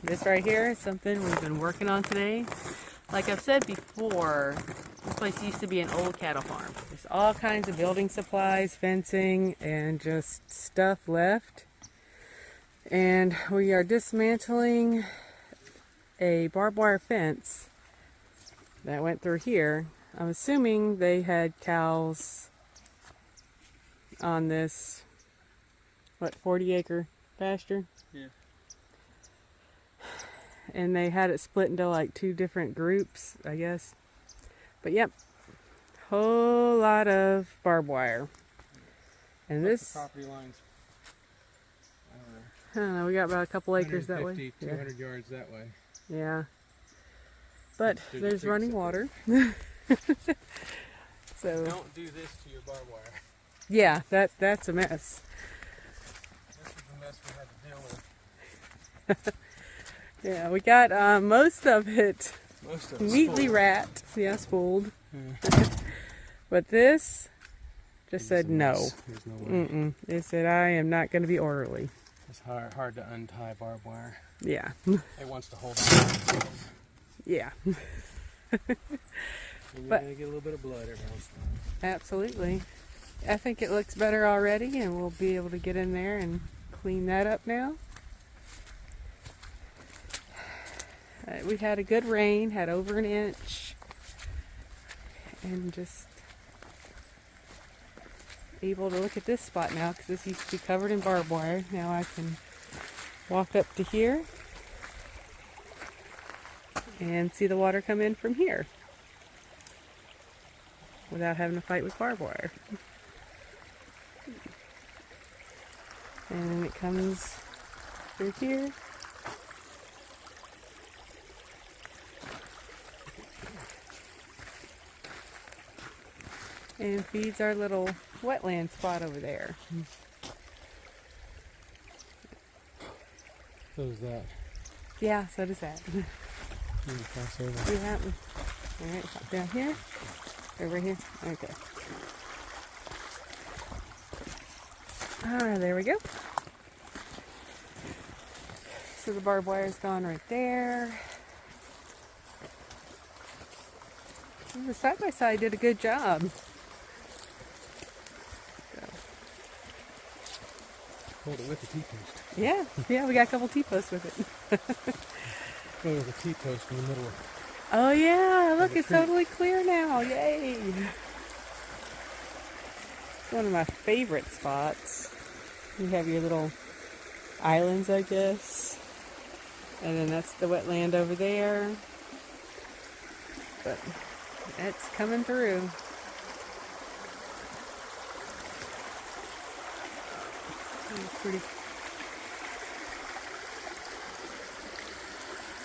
This right here is something we've been working on today. Like I've said before, this place used to be an old cattle farm. There's all kinds of building supplies, fencing, and just stuff left. And we are dismantling a barbed wire fence that went through here. I'm assuming they had cows on this, 40-acre pasture? Yeah. And they had it split into like 2 different groups, I guess. But yep, whole lot of barbed wire. And What's this the property lines? I don't know, we got about a couple acres that way. 200 yards that way. Yeah. But there's running water. So don't do this to your barbed wire. Yeah, that's a mess. This is the mess we had to deal with. Yeah, we got most of it neatly spooled. wrapped. Yeah, spooled. Yeah. But this just said no. There's no way. It said, I am not going to be orderly. It's hard to untie barbed wire. Yeah. It wants to hold on. Yeah. And you're But- going to get a little bit of blood every once in a while. Absolutely. I think it looks better already, and we'll be able to get in there and clean that up now. We had a good rain, had over an inch, and just able to look at this spot now because this used to be covered in barbed wire. Now I can walk up to here and see the water come in from here without having to fight with barbed wire. And it comes through here. And feeds our little wetland spot over there. So is that. Yeah, so does that. You can cross over. Yeah. Alright, hop down here. Over here. Okay. There we go. So the barbed wire's gone right there. And the side-by-side did a good job. Hold it with the T-post. Yeah, we got a couple T-posts with it. Well, there's a T-post in the middle of Oh yeah, look, it's creek. totally clear now. Yay! It's one of my favorite spots. You have your little islands, I guess. And then that's the wetland over there. But it's coming through. It's pretty.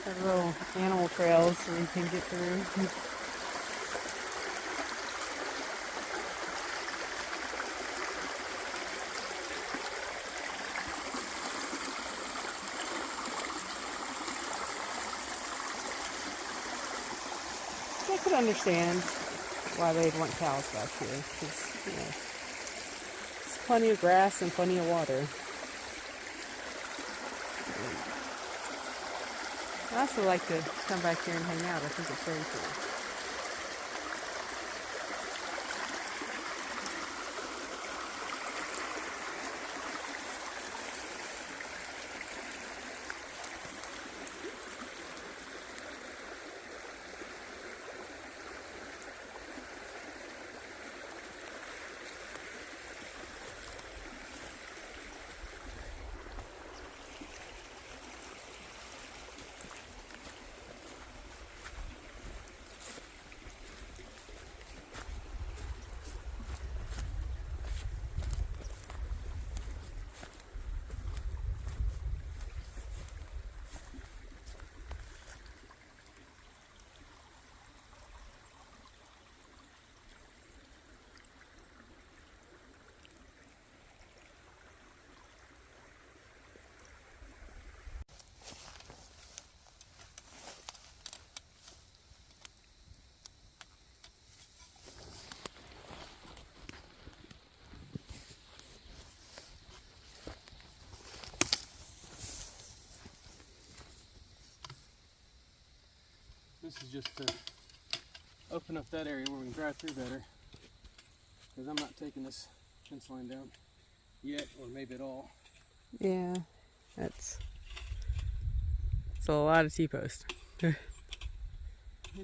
Got little animal trails so you can get through. I could understand why they'd want cows back here, because, you know, there's plenty of grass and plenty of water. I also like to come back here and hang out. I think it's very cool. This is just to open up that area where we can drive through better. Because I'm not taking this fence line down yet, or maybe at all. Yeah, it's a lot of T-post. It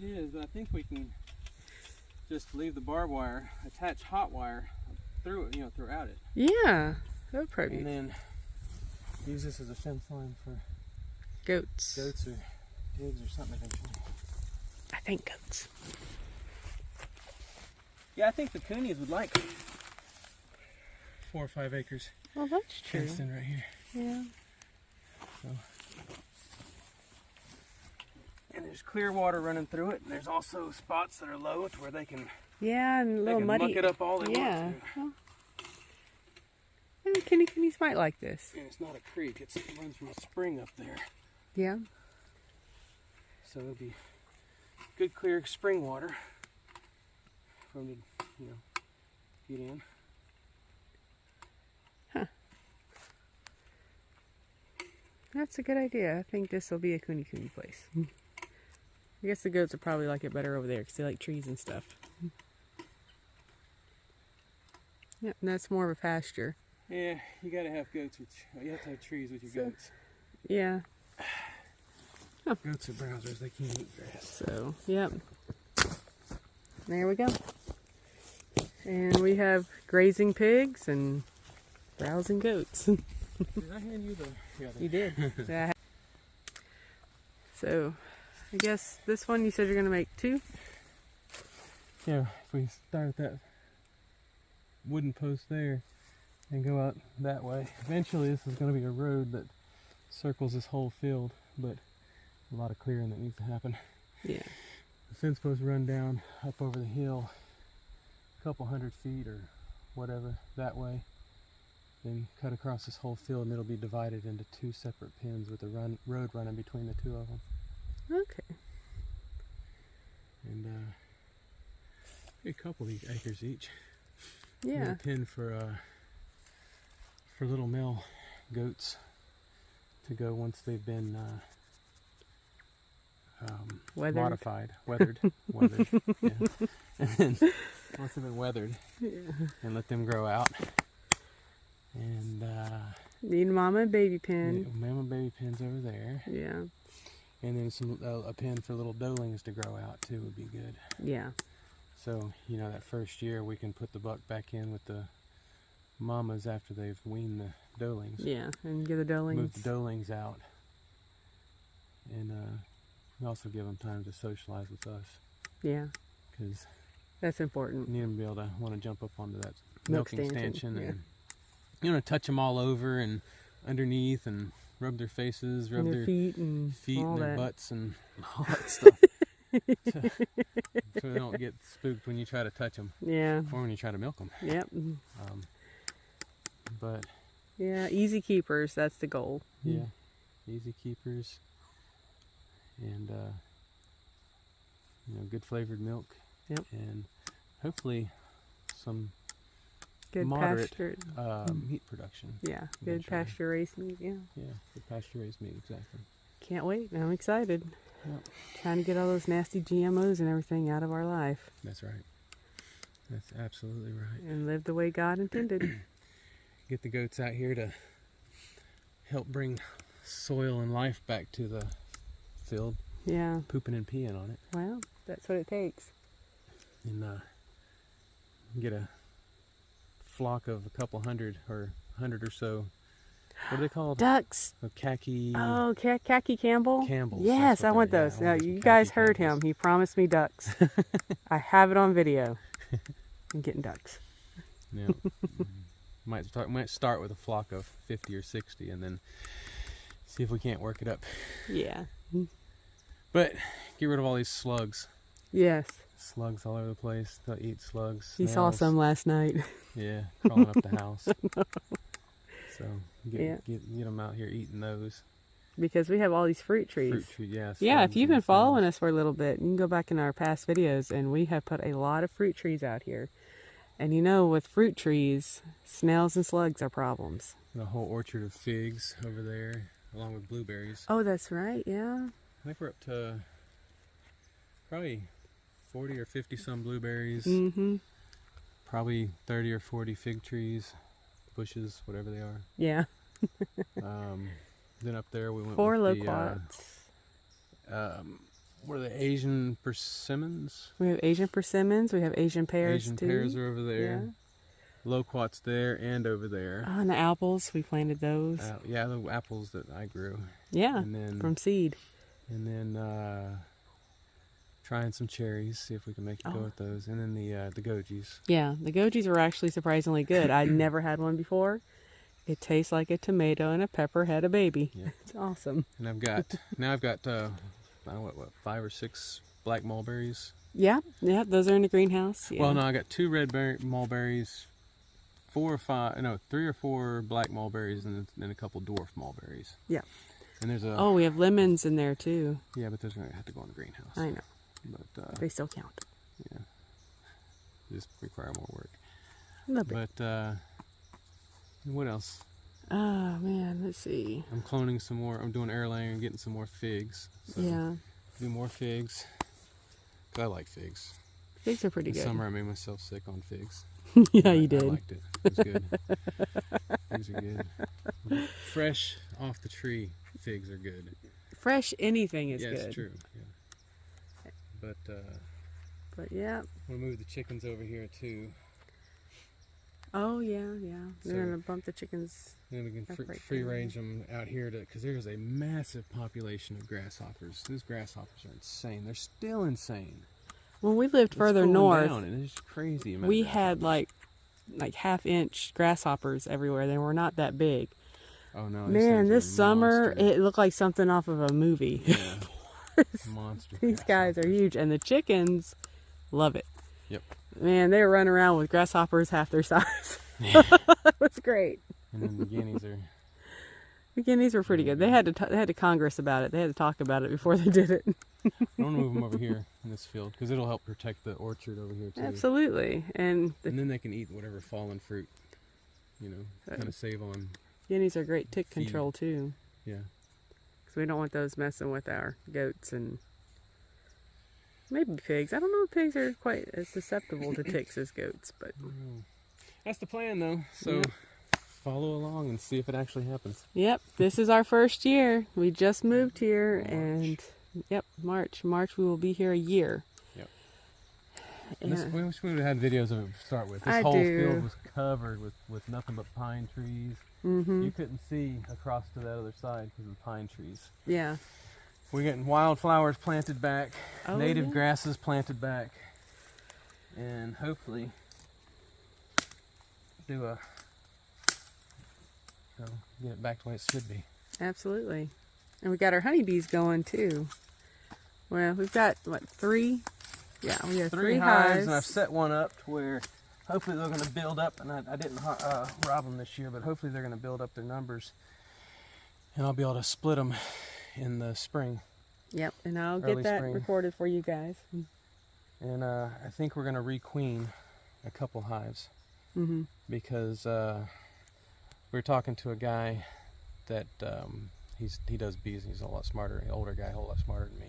is, but I think we can just leave the barbed wire, attach hot wire through it, throughout it. Yeah, that would probably And be then use this as a fence line for goats. goats or pigs or something eventually. I think goats. Yeah, I think the coonies would like 4 or 5 acres Well, that's true. fenced in right here. Yeah. So. And there's clear water running through it, and there's also spots that are low to where they can, Yeah, and a little muddy. muck it up all they Yeah. want to. Well, I think coonies might like this. And it's not a creek, it runs from a spring up there. Yeah. So it'll be good clear spring water for them to, get in. That's a good idea. I think this will be a coony place. I guess the goats will probably like it better over there because they like trees and stuff. Yeah, and that's more of a pasture. Yeah, you gotta have goats, you have to have trees with your goats. Yeah. Goats are browsers, they can't eat grass. So, yep. There we go. And we have grazing pigs and browsing goats. Did I hand you the... Yeah, You did. So, I guess this one you said you're going to make 2? Yeah, if we start at that wooden post there and go out that way. Eventually this is going to be a road that circles this whole field, but a lot of clearing that needs to happen. Yeah. The fence posts run down up over the hill a couple 100 feet or whatever that way, then cut across this whole field, and it'll be divided into 2 separate pins with a road running between the 2 of them. Okay. And a couple of these acres each. Yeah. A pin for little male goats to go once they've been modified, weathered, yeah. And then once they've been weathered, and let them grow out. And need mama and baby pen. mama baby pins over there. Yeah. And then a pen for little doelings to grow out too would be good. Yeah. So that first year we can put the buck back in with the mamas after they've weaned the doelings. Yeah, and get the doelings. Move the doelings out, and we also give them time to socialize with us. Yeah. Because that's important. you need them to be able to want to jump up onto that Milk milking stanchion, stanchion and touch them all over and underneath and rub their faces, rub and their feet and all and their that. butts and all that stuff. so they don't get spooked when you try to touch them. Yeah. Or when you try to milk them. Yep. But yeah, easy keepers. That's the goal. yeah, easy keepers, and good flavored milk. Yep. And hopefully some Good moderate pasture. Meat production. Yeah, good eventually. pasture raised meat. Yeah. Yeah, good pasture raised meat, exactly. Can't wait. I'm excited. Yep. Trying to get all those nasty GMOs and everything out of our life That's right. That's absolutely right. and live the way God intended. Get the goats out here to help bring soil and life back to the field, Yeah. pooping and peeing on it. Well, that's what it takes. And get a flock of a couple hundred or 100 or so. What are they called? Ducks. A khaki. Oh, khaki Campbell? Campbells, Yes, that's I what want they're- those. yeah, I Now, want some you guys khaki heard Campbells. him. He promised me ducks. I have it on video. I'm getting ducks. Yeah. Might start with a flock of 50 or 60 and then see if we can't work it up. Yeah. But get rid of all these slugs. Yes. Slugs all over the place. They'll eat slugs. He saw snails. some last night. Yeah, crawling up the house. So Yeah. get them out here eating those. Because we have all these fruit trees. Fruit tree, yeah. Yeah, if slugs you've and been following snails. us for a little bit, you can go back in our past videos, and we have put a lot of fruit trees out here. And with fruit trees, snails and slugs are problems. And a whole orchard of figs over there, along with blueberries. Oh, that's right, yeah. I think we're up to probably 40 or 50 some blueberries. Mm-hmm. Probably 30 or 40 fig trees, bushes, whatever they are. Yeah. Then up there we went 4 with loquats. what are the Asian persimmons? We have Asian persimmons. We have Asian pears Asian too. pears are over there. Yeah. Loquats there and over there. Oh, and the apples, we planted those. Yeah, the apples that I grew. Yeah, And then, from seed. And then trying some cherries, see if we can make it go with those. And then the gojis. Yeah, the gojis were actually surprisingly good. I'd never had one before. It tastes like a tomato and a pepper had a baby. Yeah. It's awesome. And I've got I don't know what 5 or 6 black mulberries. Yeah, those are in the greenhouse. Yeah. Well, no, I got 2 red mulberries, 3 or 4 black mulberries, and then a couple dwarf mulberries. Yeah. And there's a we have lemons in there too. yeah, but those are gonna have to go in the greenhouse. I know. But They still count. yeah, just require more work. A little bit. But what else? Oh man, let's see. I'm cloning some more. I'm doing air layering and getting some more figs. So Yeah, do more figs. 'Cause I like figs. figs are pretty This good. summer I made myself sick on figs. Yeah, you I did. liked it. It was good. Figs are good. Fresh off the tree figs are good. Fresh anything is Yeah, good. it's true. Yeah. But yeah. we'll move the chickens over here too. Oh yeah. We're So- gonna bump the chickens. Then we can That's right free there. range them out here because there's a massive population of grasshoppers. Those grasshoppers are insane. They're still insane. When we lived It's further cooling north, down, and it's crazy. amount we of had grasshoppers. like half-inch grasshoppers everywhere. They were not that big. Oh no! these Man, things are this summer monsters. it looked like something off of a movie. Yeah. Monster. These guys are huge, and the chickens love it. Yep. Man, they were running around with grasshoppers half their size. It was great. And then the guineas are. The guineas were pretty good. They had to Congress about it. They had to talk about it before they did it. I want to move them over here in this field because it'll help protect the orchard over here too. Absolutely, and the And then they can eat whatever fallen fruit. You know, kind of save on. guineas are great tick Feed. control too, Yeah. because we don't want those messing with our goats and maybe pigs. I don't know if pigs are quite as susceptible to ticks as goats, but That's the plan though. So Yep. follow along and see if it actually happens. yep, this is our first year. We just moved here, and March we will be here a year. Yep. Yeah. We wish we would have had videos of it to start with. This I whole do. field was covered with nothing but pine trees. Mm-hmm. You couldn't see across to that other side because of the pine trees. Yeah. We're getting wildflowers planted back, Oh, native yeah. grasses planted back, and hopefully get it back to the way it should be. Absolutely. And we got our honeybees going too. Well, we've got, what, 3? Yeah, we have 3 hives. And I've set one up to where hopefully they're going to build up, and I didn't rob them this year, but hopefully they're going to build up their numbers, and I'll be able to split them in the spring. Yep, and I'll Early get that spring. recorded for you guys. And I think we're going to requeen a couple hives Mm-hmm. because we were talking to a guy that he does bees, and he's a lot smarter, an older guy, a whole lot smarter than me.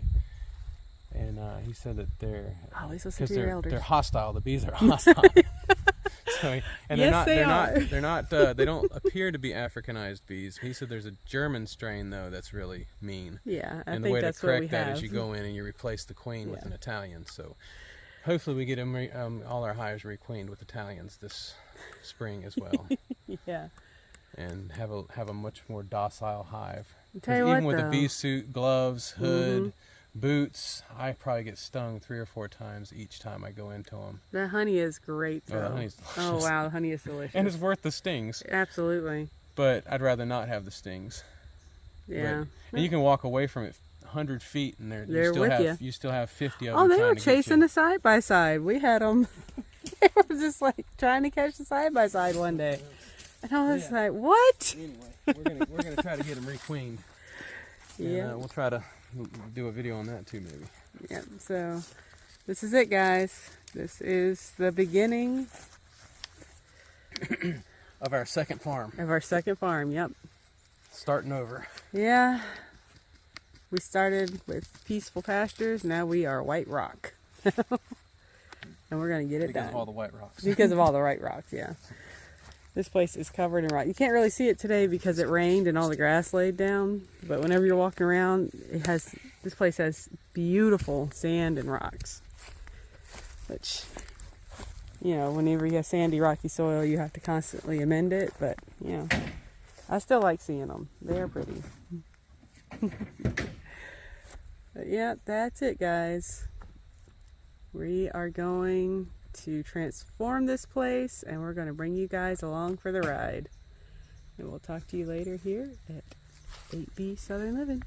And he said that they're Oh, he's supposed to because be your elders. they're hostile. The bees are hostile. So, and Yes, they are. they're not they don't appear to be Africanized bees. He said there's a German strain though that's really mean. Yeah, I And the think way to that's what we correct that have. is you go in and you replace the queen with Yeah. an Italian. So hopefully we get all our hives requeened with Italians this spring as well, Yeah. and have a much more docile hive. Tell you Even what, with though. the bee suit, gloves, hood, Mhm. boots, I probably get stung 3 or 4 times each time I go into them. The honey is great, Oh, the though. honey's Oh, delicious. wow, the honey is delicious. And it's worth the stings, Absolutely. but I'd rather not have the stings. Yeah. And you can walk away from it 100 feet, and They're with you still have 50 of Oh, them. they trying were to get chasing you. the side-by-side. We had them. They were just like trying to catch the side-by-side one day. And I was like, what? Anyway, we're gonna try to get them requeened. Yeah. And, we'll try to do a video on that too, maybe. Yep. So this is it, guys. This is the beginning Of our second farm, of our second farm. Yep. starting over. Yeah. We started with peaceful pastures. Now we are white rock. And we're going to get it done. Because of all the white rocks. Because of all the white rocks, yeah. This place is covered in rock. You can't really see it today because it rained and all the grass laid down. But whenever you're walking around, this place has beautiful sand and rocks. Which, you know, whenever you have sandy, rocky soil, you have to constantly amend it. But, you know, I still like seeing them. They're pretty. But yeah, that's it, guys. We are going to transform this place, and we're going to bring you guys along for the ride. And we'll talk to you later here at 8B Southern Living.